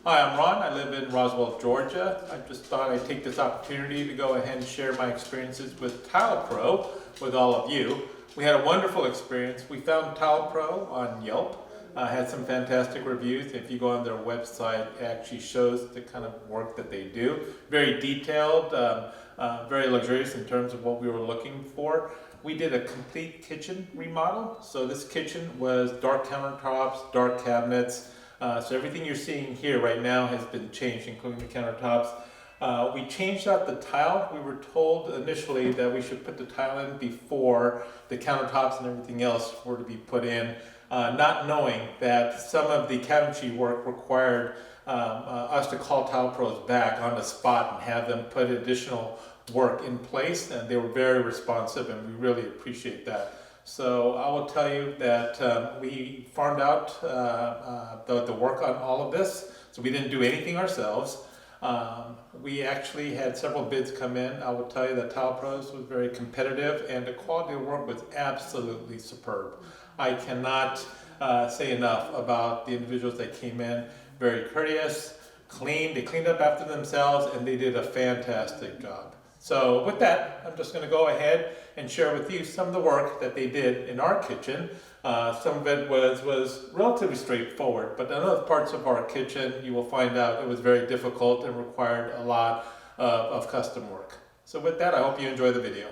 Hi, I'm Ron. I live in Roswell, Georgia. I just thought I'd take this opportunity to go ahead and share my experiences with Tile Pro with all of you. We had a wonderful experience. We found Tile Pro on Yelp. Had some fantastic reviews. If you go on their website, it actually shows the kind of work that they do. Very detailed, very luxurious in terms of what we were looking for. We did a complete kitchen remodel. So this kitchen was dark countertops, dark cabinets. So everything you're seeing here right now has been changed, including the countertops. We changed out the tile. We were told initially that we should put the tile in before the countertops and everything else were to be put in, not knowing that some of the cabinetry work required us to call Tile Pros back on the spot and have them put additional work in place, and they were very responsive, and we really appreciate that. So I will tell you that we farmed out the work on all of this, so we didn't do anything ourselves. We actually had several bids come in. I will tell you that Tile Pros was very competitive, and the quality of work was absolutely superb. I cannot say enough about the individuals that came in. Very courteous, clean. They cleaned up after themselves, and they did a fantastic job. So with that, I'm just going to go ahead and share with you some of the work that they did in our kitchen. Some of it was relatively straightforward, but in other parts of our kitchen, you will find out it was very difficult and required a lot of custom work. So with that, I hope you enjoy the video.